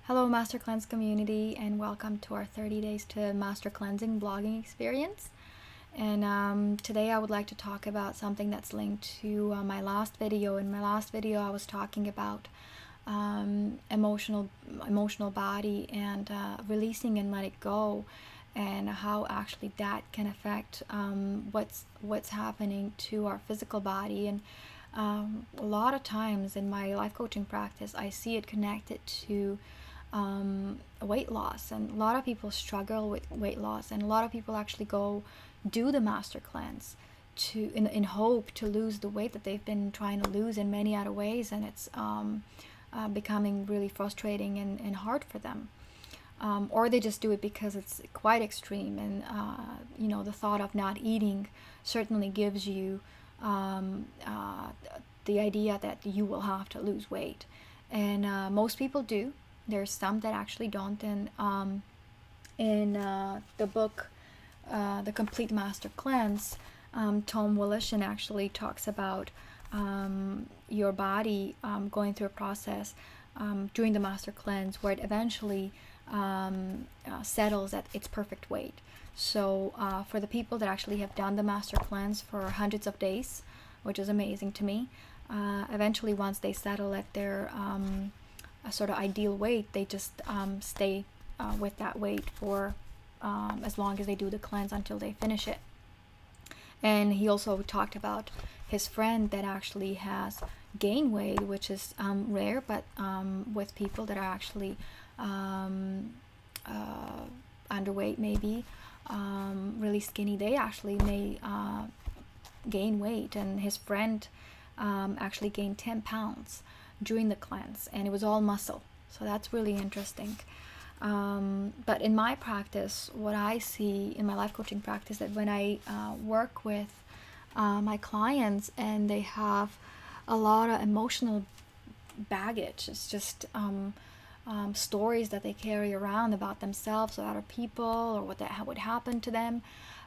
Hello, Master Cleanse community, and welcome to our 30 Days to Master Cleansing blogging experience. And today I would like to talk about something that's linked to my last video. In my last video, I was talking about emotional body and releasing and let it go, and how actually that can affect what's happening to our physical body. And a lot of times in my life coaching practice, I see it connected to weight loss, and a lot of people struggle with weight loss, and a lot of people actually go do the master cleanse in hope to lose the weight that they've been trying to lose in many other ways, and it's becoming really frustrating and hard for them. Or they just do it because it's quite extreme, and the thought of not eating certainly gives you the idea that you will have to lose weight. And most people do. There's some that actually don't. And in the book The Complete Master Cleanse, Tom Willishin actually talks about your body going through a process during the master cleanse where it eventually settles at its perfect weight. So for the people that actually have done the master cleanse for hundreds of days, which is amazing to me, eventually once they settle at their a sort of ideal weight, they just stay with that weight for as long as they do the cleanse until they finish it. And he also talked about his friend that actually has gained weight, which is rare, but with people that are actually underweight, maybe really skinny, they actually may gain weight. And his friend actually gained 10 pounds during the cleanse, and it was all muscle. So that's really interesting. But in my practice, what I see in my life coaching practice, that when I work with my clients and they have a lot of emotional baggage, it's just stories that they carry around about themselves or other people, or what would happen to them,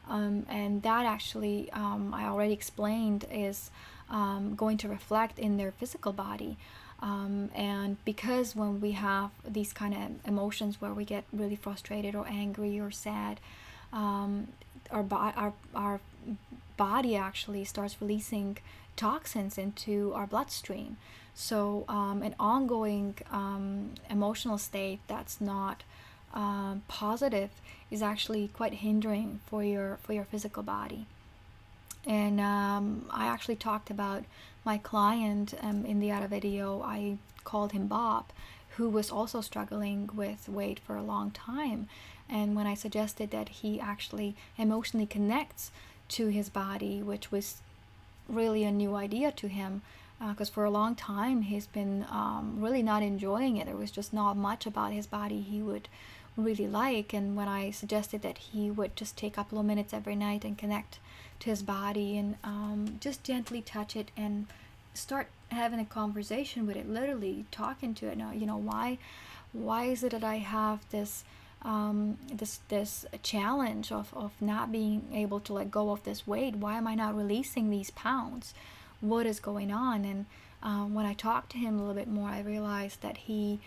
and that actually I already explained is going to reflect in their physical body. And because when we have these kind of emotions where we get really frustrated or angry or sad, our body actually starts releasing toxins into our bloodstream. So an ongoing emotional state that's not positive is actually quite hindering for your physical body. And I actually talked about my client in the other video. I called him Bob, who was also struggling with weight for a long time. And when I suggested that he actually emotionally connects to his body, which was really a new idea to him, because for a long time he's been really not enjoying it. There was just not much about his body he would really like. And when I suggested that he would just take a couple of minutes every night and connect to his body and just gently touch it and start having a conversation with it, literally talking to it. Now, why is it that I have this this challenge of not being able to let go of this weight? Why am I not releasing these pounds? What is going on? And when I talked to him a little bit more, I realized that he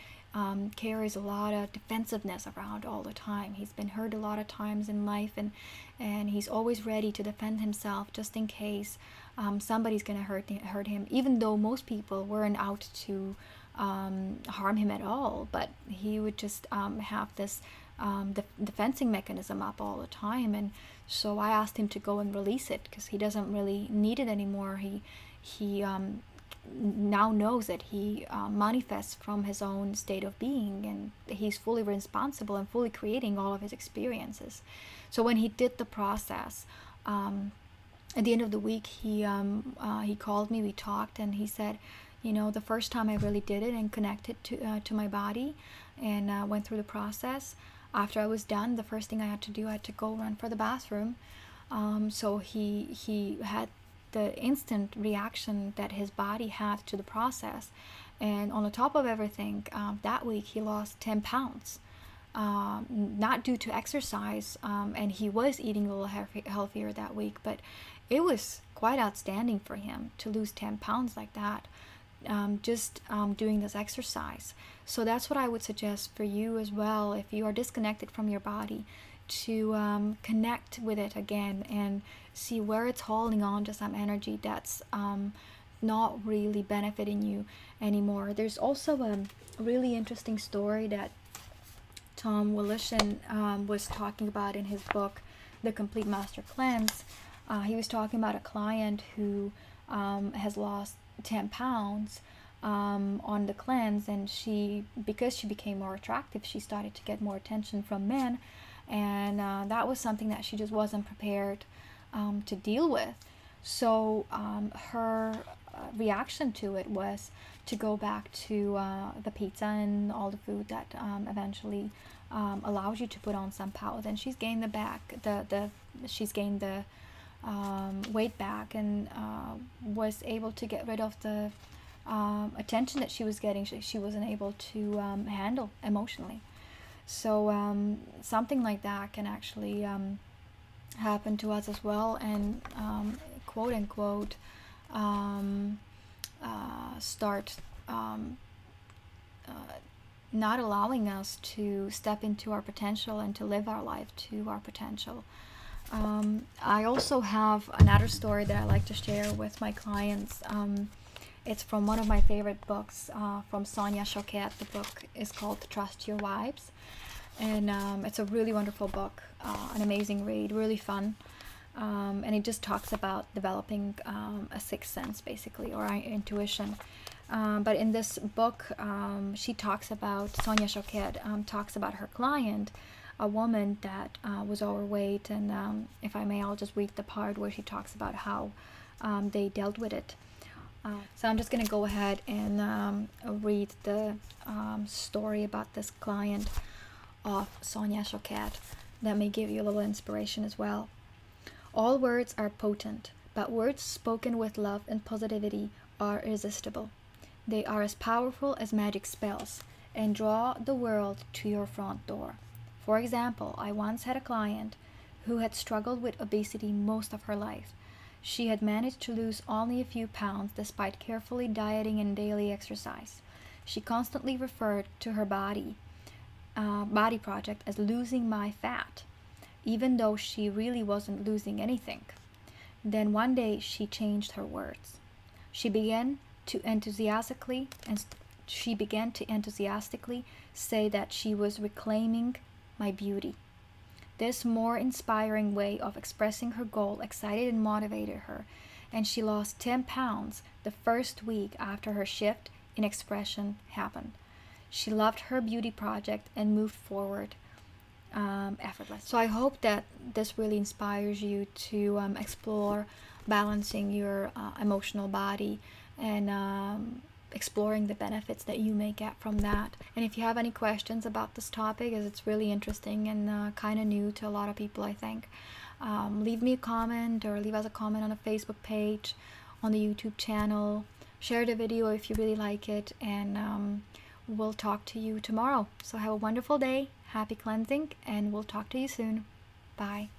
carries a lot of defensiveness around all the time. He's been hurt a lot of times in life, and he's always ready to defend himself just in case somebody's gonna hurt him, even though most people weren't out to harm him at all. But he would just have this defending mechanism up all the time. And so I asked him to go and release it, because he doesn't really need it anymore. He now knows that he manifests from his own state of being, and he's fully responsible and fully creating all of his experiences. So when he did the process, at the end of the week, he called me, we talked, and he said, the first time I really did it and connected to my body and went through the process, after I was done, the first thing I had to do, I had to go run for the bathroom. So he had the instant reaction that his body had to the process. And on the top of everything, that week he lost 10 pounds, not due to exercise, and he was eating a little healthier that week, but it was quite outstanding for him to lose 10 pounds like that. doing this exercise. So that's what I would suggest for you as well, if you are disconnected from your body, to connect with it again and see where it's holding on to some energy that's not really benefiting you anymore. There's also a really interesting story that Tom Willishin was talking about in his book, The Complete Master Cleanse. He was talking about a client who has lost 10 pounds on the cleanse, and because she became more attractive, she started to get more attention from men, and that was something that she just wasn't prepared to deal with. So her reaction to it was to go back to the pizza and all the food that eventually allows you to put on some pounds, and she's gained she's gained the weight back, and was able to get rid of the attention that she was getting. She wasn't able to handle emotionally. So something like that can actually happen to us as well, and quote unquote start not allowing us to step into our potential and to live our life to our potential. I also have another story that I like to share with my clients. It's from one of my favorite books, from Sonia Choquette. The book is called Trust Your Vibes, and it's a really wonderful book, an amazing read, really fun, and it just talks about developing a sixth sense, basically, or intuition. But in this book, Sonia Choquette talks about her client, a woman that was overweight, and if I may, I'll just read the part where she talks about how they dealt with it. So I'm just going to go ahead and read the story about this client of Sonia Choquette that may give you a little inspiration as well. All words are potent, but words spoken with love and positivity are irresistible. They are as powerful as magic spells and draw the world to your front door. For example, I once had a client who had struggled with obesity most of her life. She had managed to lose only a few pounds despite carefully dieting and daily exercise. She constantly referred to her body project as losing my fat, even though she really wasn't losing anything. Then one day she changed her words. She began to enthusiastically say that she was reclaiming my beauty. This more inspiring way of expressing her goal excited and motivated her, and she lost 10 pounds the first week after her shift in expression happened. She loved her beauty project and moved forward effortless. So I hope that this really inspires you to explore balancing your emotional body and exploring the benefits that you may get from that. And if you have any questions about this topic, as it's really interesting and kind of new to a lot of people, I think, leave me a comment or leave us a comment on the Facebook page, on the YouTube channel. Share the video if you really like it, and we'll talk to you tomorrow. So have a wonderful day, happy cleansing, and we'll talk to you soon. Bye.